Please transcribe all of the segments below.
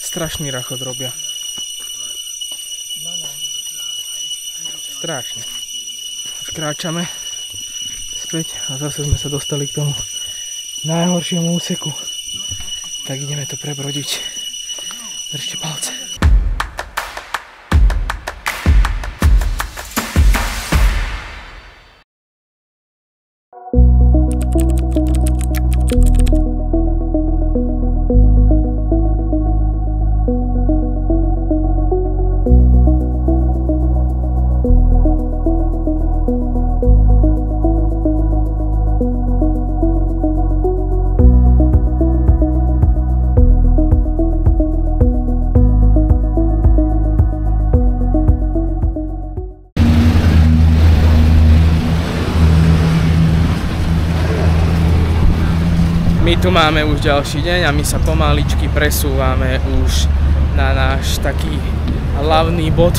strašný rachot robia. Strašne. Už kráčame späť a zase sme sa dostali k tomu najhoršiemu úseku. Tak ideme to prebrodiť. Držte palce. My tu máme už ďalší deň a my sa pomaličky presúvame už na náš taký hlavný bod,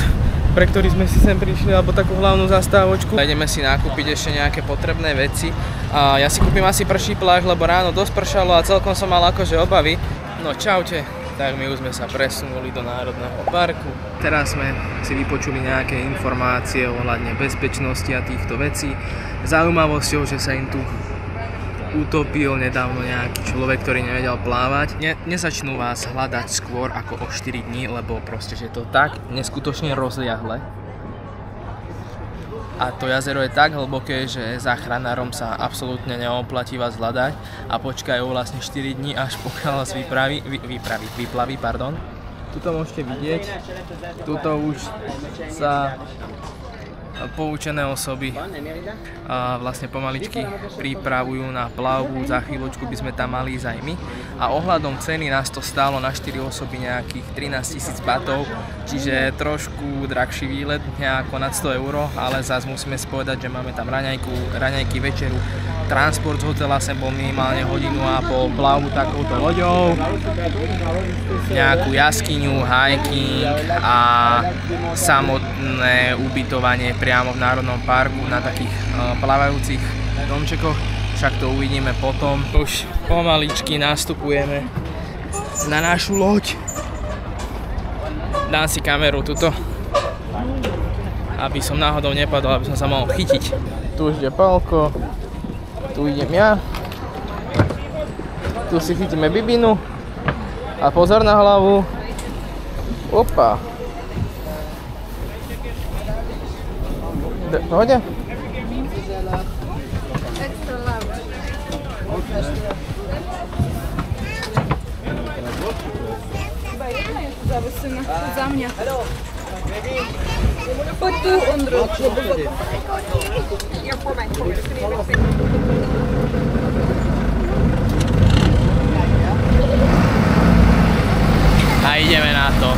pre ktorý sme si sem prišli, alebo takú hlavnú zastávočku. Ideme si nakúpiť ešte nejaké potrebné veci. A ja si kúpim asi prší plášť, lebo ráno dosť pršalo a celkom som mal akože obavy. No čaute, tak my už sme sa presunuli do Národného parku. Teraz sme si vypočuli nejaké informácie ohľadne bezpečnosti a týchto vecí. Zaujímavosťou, že sa im tu utopil nedávno nejaký človek, ktorý nevedel plávať. Nezačnú vás hľadať skôr ako o 4 dní, lebo proste, že to tak neskutočne rozliahle. A to jazero je tak hlboké, že záchranárom sa absolútne neoplatí vás hľadať a počkajú vlastne 4 dní, až pokiaľ vás vyplaví. Tuto môžete vidieť, tuto už sa poučené osoby vlastne pomaličky pripravujú na plavbu. Za chvíľočku by sme tam mali ísť aj my. A ohľadom ceny nás to stálo na 4 osoby nejakých 13 000 batov, čiže trošku drahší výlet, nejako nad 100 €, ale zase musíme spovedať, že máme tam raňajky, večeru, transport z hotela sem bol minimálne 1,5 hodiny, plavbu takouto loďou, nejakú jaskyňu, hiking a samotné ubytovanie priamo v Národnom parku na takých plávajúcich domčekoch. Však to uvidíme potom. Už pomaličky nastupujeme na našu loď. Dám si kameru tuto, aby som náhodou nepadol, aby som sa mohol chytiť. Tu už ide Pálko, tu idem ja. Tu si chytíme Bibinu a pozor na hlavu. Opa. Pohode? Extra large. Zavisíme za mňa. Poď tu, Ondro. A ideme na to.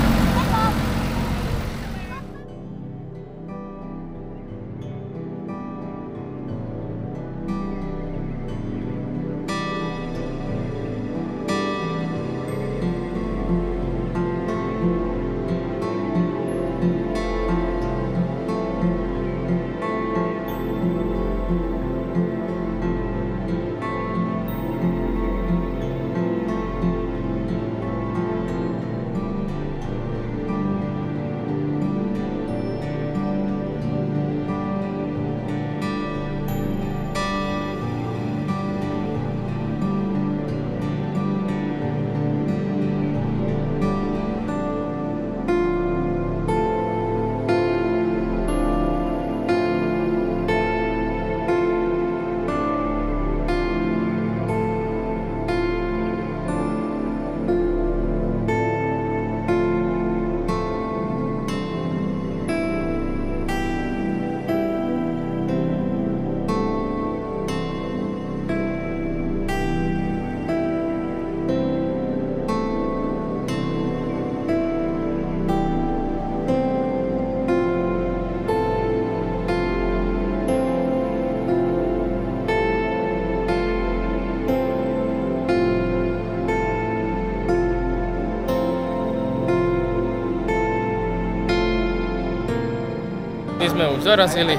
My sme už dorazili,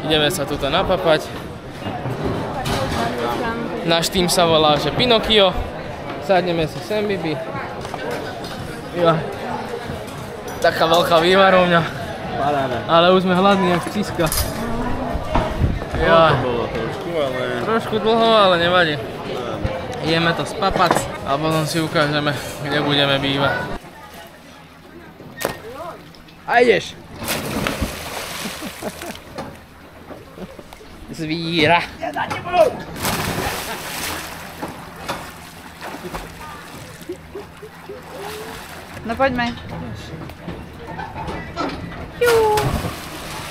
ideme sa tuto napapať. Náš tým sa volá, že Pinokio. Sadneme si sem, Bibi. Ja. Taká veľká vývarovňa. Ale už sme hladní jak psíska. Ja. Trošku dlho, ale nevadí. Jeme to spapac a potom si ukážeme, kde budeme bývať. A ideš! Zvíra! No poďme. Jú.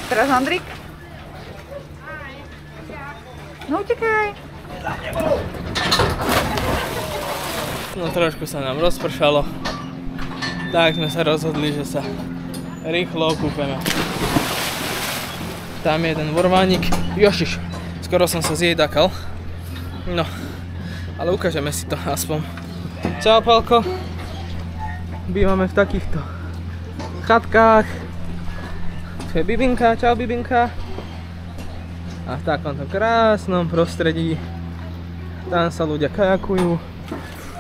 Teraz Andrik. No utekaj. No trošku sa nám rozpršalo. Tak sme sa rozhodli, že sa rýchlo okúpeme. Tam je ten vorvánik. Jožiš, skoro som sa zjedakal. No, ale ukážeme si to aspoň. Čau, Palko. Bývame v takýchto chatkách. Tu je Bibinka, čau Bibinka. A v takomto krásnom prostredí. Tam sa ľudia kajakujú.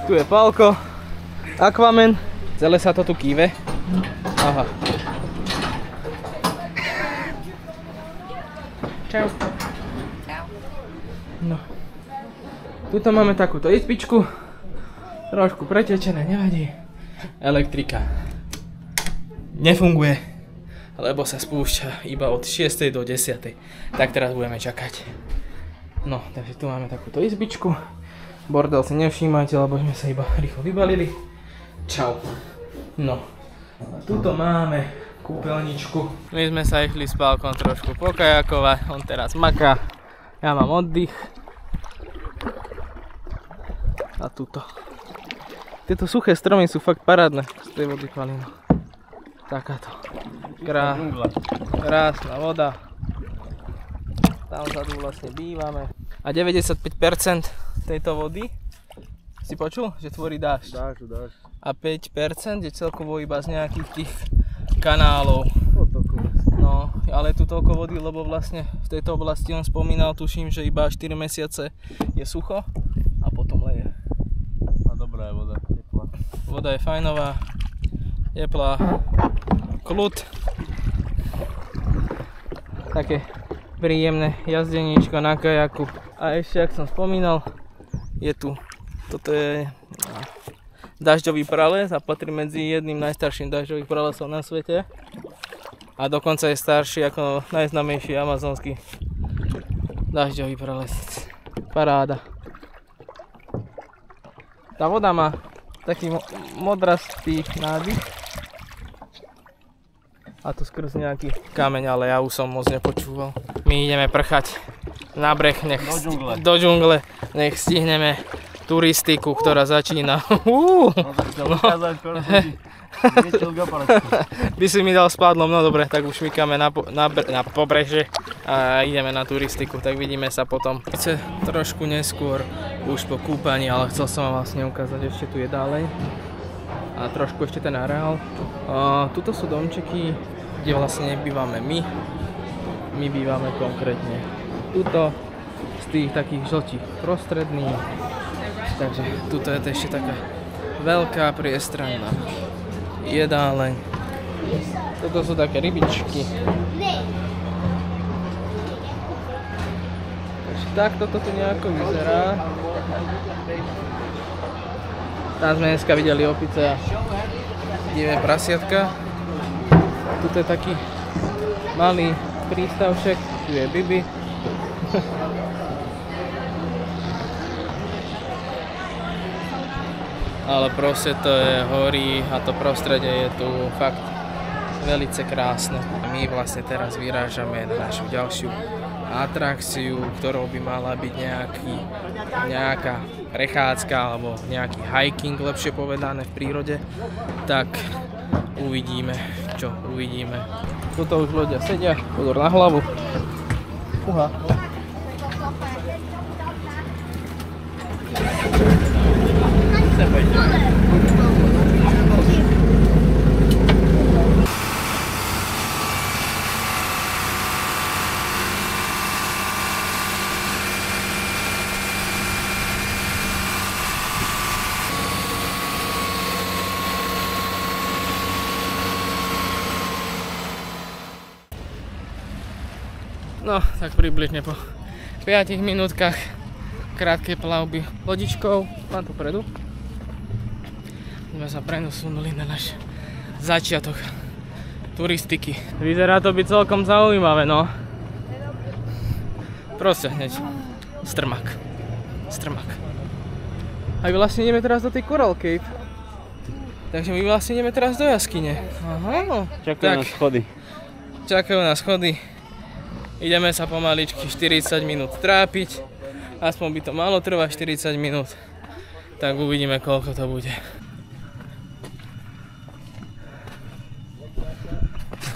Tu je Palko. Aquaman. Celé sa to tu kýve. Aha. Čau. Čau. No. Tuto máme takúto izbičku. Trošku pretečené, nevadí. Elektrika nefunguje, lebo sa spúšťa iba od 6. do 10. Tak teraz budeme čakať. No, takže tu máme takúto izbičku. Bordel si nevšímajte, lebo sme sa iba rýchlo vybalili. Čau. No, a tuto máme kúpeľničku. My sme sa išli s Pálkom trošku pokajakovať, on teraz maká. Ja mám oddych. A tuto. Tieto suché stromy sú fakt parádne z tej vody palino. Takáto. Krásna voda. Tam vzadu vlastne bývame. A 95% tejto vody, si počul, že tvorí dážď? Dážď. A 5% je celkovo iba z nejakých tých kanálov. No, ale tu toľko vody, lebo vlastne v tejto oblasti on spomínal, tuším, že iba 4 mesiace je sucho a potom leje. A dobrá je voda. Voda je fajnová, teplá, kľud. Také príjemné jazdeníčko na kajaku. A ešte, ak som spomínal, je tu, toto je dažďový prales a patrí medzi jedným najstarším dažďových pralesov na svete. A dokonca je starší ako najznámejší amazonský dažďový prales. Paráda. Tá voda má taký modrastý nádych. A tu skrz nejaký kameň, ale ja už som moc nepočúval. My ideme prchať na breh, do džungle. Nech stihneme turistiku, ktorá začína. By si mi dal spádlom, no dobre, tak už šmykáme na pobreže a ideme na turistiku, tak vidíme sa potom. Sice trošku neskôr, už po kúpaní, ale chcel som vám vlastne ukázať ešte tu jedáleň a trošku ešte ten areál. Tuto sú domčeky, kde vlastne bývame my. My bývame konkrétne tuto, z tých takých žltých prostredných. Takže tuto je to ešte taká veľká priestranná jedáleň. Toto sú také rybičky. Takže takto to tu nejako vyzerá. Tam sme dneska videli opice a divé prasiatka. Tuto je taký malý prístavček, tu je Bibi. Ale proste to je horí a to prostredie je tu fakt velice krásne. My vlastne teraz vyrážame na našu ďalšiu atrakciu, ktorou by mala byť nejaká prechádzka alebo nejaký hiking, lepšie povedané, v prírode. Tak uvidíme, čo uvidíme. Tuto už ľudia sedia, pozor na hlavu. Uha. No, tak približne po 5 minútkach krátkej plavby lodičkou, mám tu predu, sme sa presunuli na náš začiatok turistiky. Vyzerá to byť celkom zaujímavé, no. Proste hneď strmak. A my vlastne ideme teraz do tej Coral Cave. Takže my vlastne ideme teraz do jaskyne. Aha, no. Čakajú nás schody. Ideme sa pomaličky 40 minút trápiť. Aspoň by to malo trvať 40 minút. Tak uvidíme, koľko to bude.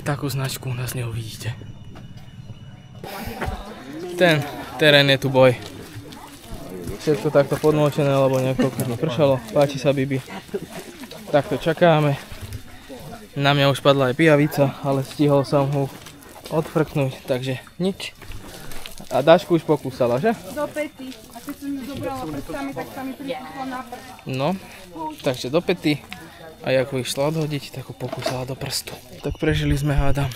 Takú značku u nás neuvidíte. Ten terén je tu boj. Všetko takto podmočené, lebo niekoľko dní pršalo. Páči sa, Bibi. Takto čakáme. Na mňa už padla aj pijavica, ale stihol som ho odfrknúť, takže nič. A Dášku už pokúsala, že? Do pety. A keď som ju dobrala prstami, tak sa mi prišlo na prst. No, takže do pety. A ako išla odhodiť, tak ho pokúsala do prstu. Tak prežili sme, hádam,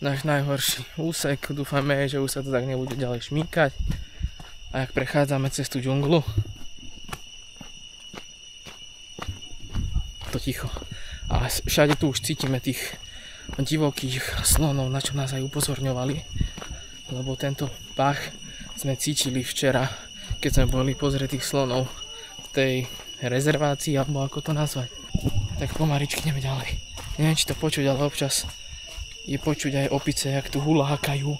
náš najhorší úsek. Dúfame, že už sa to tak nebude ďalej šmýkať. A jak prechádzame cez tú džunglu, to ticho. A všade tu už cítime tých divokých slonov, na čo nás aj upozorňovali. Lebo tento pach sme cítili včera, keď sme boli pozrieť tých slonov v tej rezervácii, alebo ako to nazvať. Tak pomaličky ideme ďalej. Neviem, či to počuť, ale občas je počuť aj opice, jak tu hulákajú.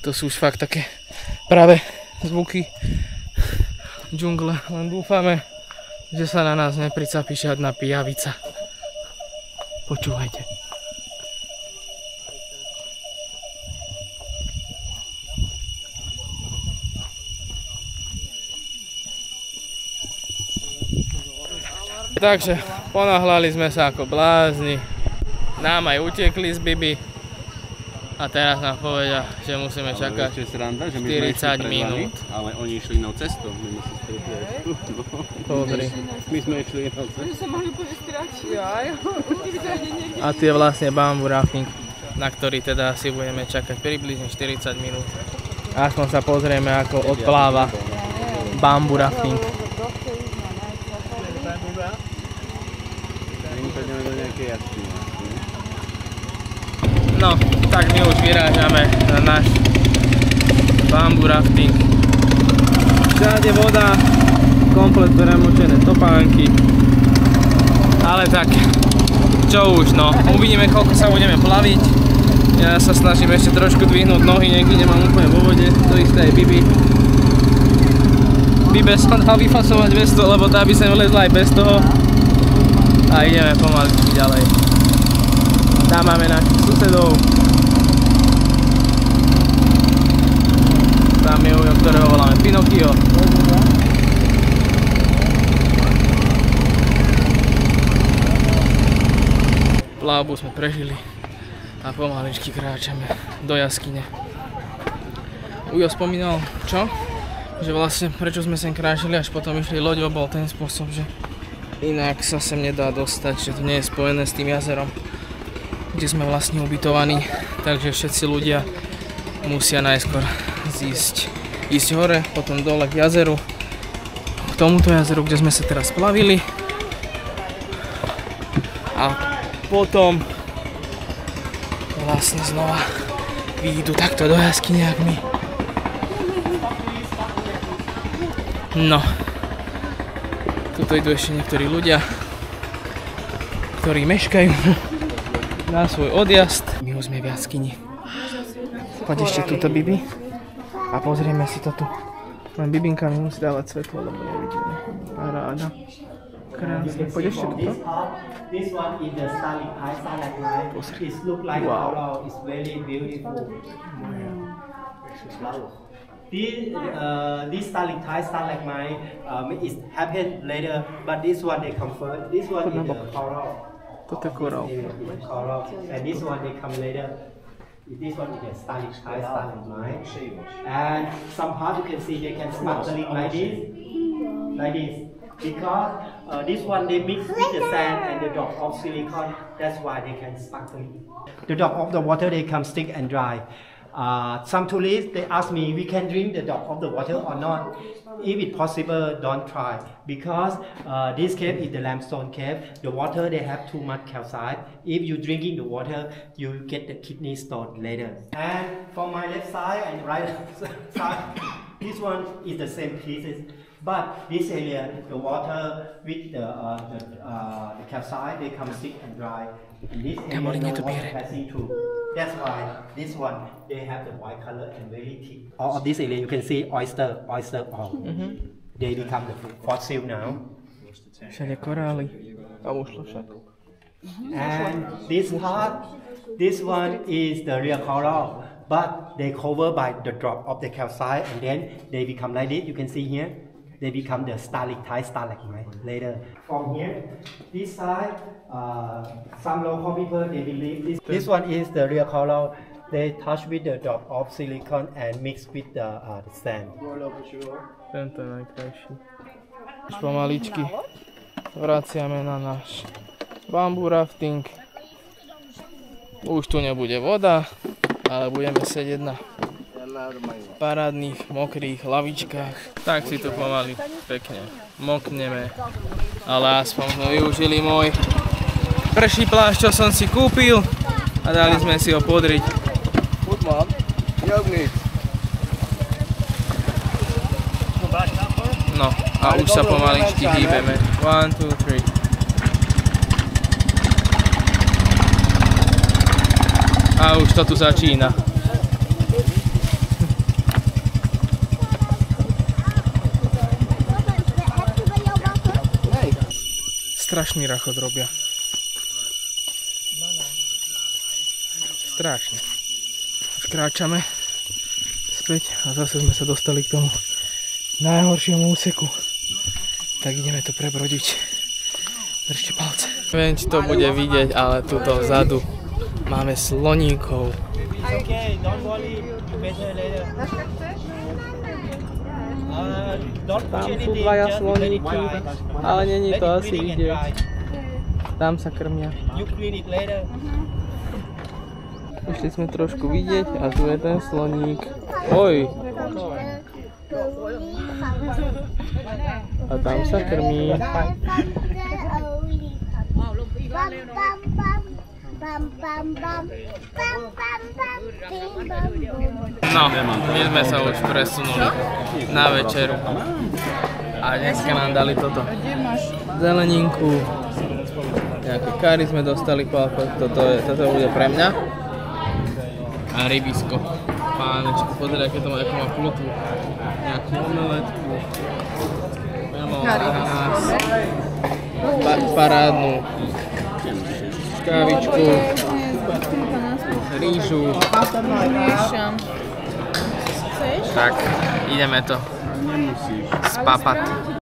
To sú už fakt také práve zvuky džungle. Len dúfame, že sa na nás nepricapí žiadna pijavica. Počúvajte. Takže ponáhľali sme sa ako blázni. Nám aj utekli z Bibi. A teraz nám povedia, že musíme čakať 40 minút. Ale oni išli inou cestou. Pozri. My sme išli inou cestou. Že sa mohli úplne stráčiť. A tu je vlastne bamboo rafting, na ktorý teda si budeme čakať približne 40 minút. Aspoň sa pozrieme, ako odpláva bamboo rafting. No, tak my už vyrážame na náš bamboo rafting. Všade voda, komplet premočené topánky. Ale tak, čo už no, uvidíme, koľko sa budeme plaviť. Ja sa snažím ešte trošku dvihnúť nohy, niekdy nemám úplne vo vode, to isté je Bibi. Bibe sa dal vyfasovať bez toho, lebo tá by sa vlezla aj bez toho. A ideme pomaličky ďalej. Tam máme našich susedov. Tam je ujo, ktorého voláme Pinokio. Plavbu sme prežili a pomaličky kráčame do jaskyne. Ujo spomínal, čo? Že vlastne prečo sme sem kráčali, až potom išli loďou, bol ten spôsob, že inak sa sem nedá dostať, že to nie je spojené s tým jazerom, kde sme vlastne ubytovaní. Takže všetci ľudia musia najskôr ísť hore, potom dole k jazeru, k tomuto jazeru, kde sme sa teraz plavili. A potom vlastne znova výjdu takto do jaskyne, jak my. No. Tuto idú ešte niektorí ľudia, ktorí meškajú na svoj odjazd. My už sme v jaskyni. Poď ešte túto, Bibi. A pozrieme si to tu. Len Bibinka mi musí dávať svetlo, lebo nevidíme. Paráda. Krásne. Poď ešte túto. Pozri. Wow. This stalagmite is happened later, but this one they come first. This one is the coral. Toto je korál. And this one they come later. This one is the stalagmite. And some part you can see they can sparkling like this, because this one they mix with the sand and the drop of silicone. That's why they can sparkle. The drop of the water they come stick and dry. Some tourists, they ask me, we can drink the drop of the water or not. If it's possible, don't try. Because this cave is the limestone cave. The water, they have too much calcite. If you're drinking the water, you get the kidney stone later. And from my left side and right side, this one is the same pieces. But this area, the water with the calcite, they come thick and dry. In this area, no water passing through. That's why this one, they have the white color and very thick. All of this area, you can see oyster oil. They become the fossil now. Všade korály. A ušlo však. And this part, this one is the real coral, but they cover by the drop of the calcite, and then they become like this. You can see here, they become the stalactite later. From here, this side, some local people, they believe this one is the real coral. They touch with the drop of silicone and mix with the sand. Tento je najkrajší. Už pomaličky vraciame na náš bamboo rafting. Už tu nebude voda, ale budeme sedieť na parádnych mokrých lavičkách. Tak si tu pomaly pekne mokneme, ale aspoň sme využili môj prší plášť, čo som si kúpil, a dali sme si ho podriť. No a už sa pomaličky hýbeme. 1, 2, 3. A už to tu začína. Strašný rachot robia. Strašne. Už kráčame späť a zase sme sa dostali k tomu najhoršiemu úseku. Tak ideme to prebrodiť. Držte palce. Neviem, či to bude vidieť, ale tuto vzadu máme sloníkov. Tam sú dvaja sloníky, ale není to asi vidieť. Tam sa krmia. Išli sme trošku vidieť a tu je ten sloník. Oj! A tam sa krmí. No, my sme sa už presunuli na večeru. A dneska nám dali toto. Zeleninku. Nejaké kary sme dostali, toto bude pre mňa. A rybisko. Pánečko, pozri, aké to má, ako má plutvu. Nejakú omeletku. Parádnu škávičku. Rýžu. Tak, ideme to spapať.